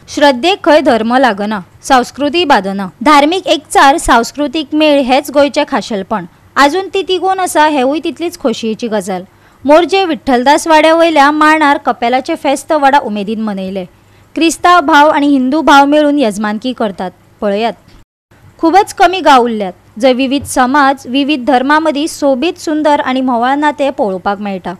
श्रद्धेक खंय धर्म लागना, संस्कृती बादना। धार्मिक एकचार, सांस्कृतिक मेळ हेच गोयचे खाशेलपण। आजून ती तिगून आसा हेवूय तितलीच खोशयेची गजाल। मोरजे विठ्ठलदास वाड्या वयल्या मांडार कपेलाचे फेस्त व्हडा उमेदीन मनयले। क्रिस्ताव भाव आणि हिंदू भाव मेळून यजमानकी करतात। पळयात, खूबच कमी गांव उरल्यात जंय विविध समाज, विविध धर्मांमदीं सोबीत, सुंदर आणि म्होवाळ नातें पळोवपाक मेळटा।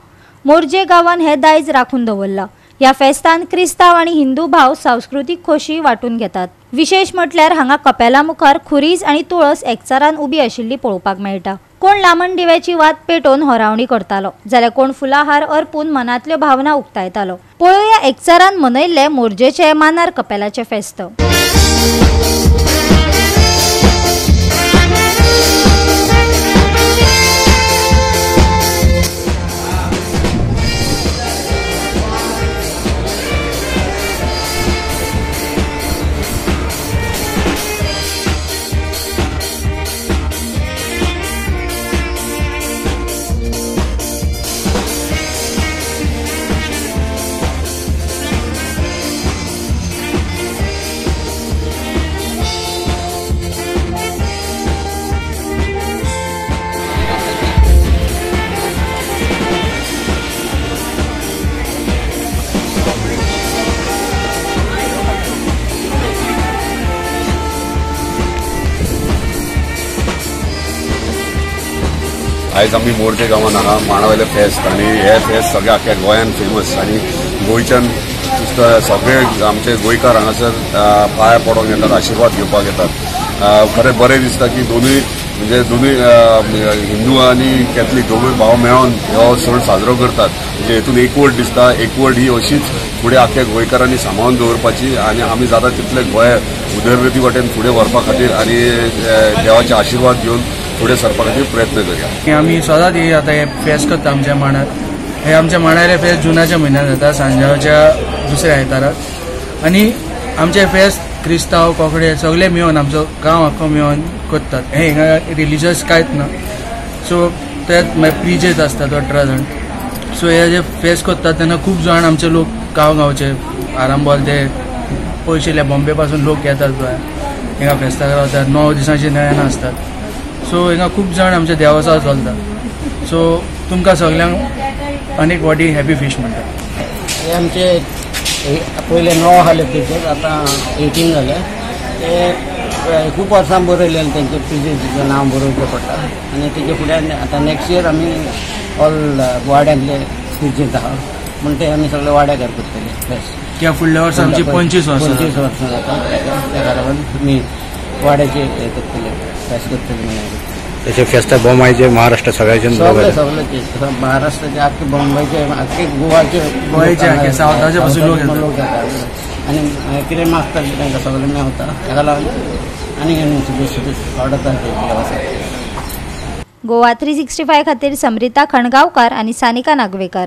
मोरजे गांवान हे दायज राखून दवरला। या फेस्तान क्रिस्ताव आणि हिंदू भाव सांस्कृतिक खोशी वाटून घेतात। विशेष म्हटल्यार हांगा कपेला मुखार खुरीज आणि तुळस एकचारान उबी आशिल्ली पळोवपाक मेळटा। कोण लामण दिव्याची वात पेटोवन होरावणी करतालो, जाल्यार कोण फुलाहार अर्पून मनांतल्यो भावना उक्तायतालो। पळोवया एकचारान मनयल्ले मोरजेचे मानार कपेलाचे फेस्त। आयज आमी मोरजे गांवांत हांगा मांडावयले फेस्त आनी हे फेस्त सगळे आख्या गोंयान फेमस आनी गोंयच्यान सगळे आमचे गोंयकार हांगासर पांयां पडोंक येतात, आशिर्वाद घेवपाक येतात। खरें बरें दिसता की दोनूय हिंदू आनी कॅथलीक दोनूय भाव मेळोन हो सण साजरो करतात। म्हणजे हेतून एकवट दिसता। एकवट ही अशीच फुडें आख्या गोंयकारांनी सांबाळून दवरपाची आनी आमी जाता तितले गोंय उदरगती वाटेन फुडें व्हरपा खातीर आनी देवाचे आशिर्वाद घेवन फुडें सरपा खातीर प्रयत्न करया। आमी सदांच आतां हे फेस्त करता आमच्या मांडार। हे आमच्या मांडार फेस्त जुनाच्या म्हयन्यात जाता, सांजाच्या दुसऱ्या आयताराक। आनी आमचे फेस्त क्रिस्ताव, कोंकणी सगळे मेळून आमचो गांव आख्खो मेळून करतात। हे हिंगा रिलिजियस कांयच ना। सो तेच मागीर प्रिजेस आसतात 18 जाण। सो हे जे फेस्त करतात तेन्ना खूब जाण आमचे लोक गांवचे आरांबोल ते पयशेले बॉम्बे पासून लोक येतात गोंया हिंगा फेस्ताक रावतात। 9 दिसांची नयनां आसतात। सो हिंगा खूब जाण आमचे देवासाव चलता। सो तुमकां सगल्यांक आनीक व्हडी हॅपी फीश म्हणटा। हे आमचे पयले 9 आहले टिचर्स, आतां 18 जाले। ते खूब वर्सां बरयले तेंचे प्रिजेसीचें नांव बरोवचें पडटा आनी तेजे फुडें आतां नेक्स्ट इयर आमी ऑल वाड्यांतले प्रिजेस आहा म्हण ते आमी सगळे वाड्याकार करतले फेस्त। त्या फुडल्या वर्सा आमची 25 वर्सां जाता। त्या लागून आमी वाड्याचे हे करतले फेस्त करतले। तसे फेस्त बोमायचे महाराष्ट्र सगळ्याचे सगळे महाराष्ट्राचे आख्खे बॉम्बेचे आख्खे गोवाचे सावथाचे पासून लोक येतात आनी कितें मागतात तांकां सगळें मेळटा। ताका लागून आनी ऑर्डर गोवा 365 खातीर समरिता खणगांवकार आनी सानिका नागवेकर।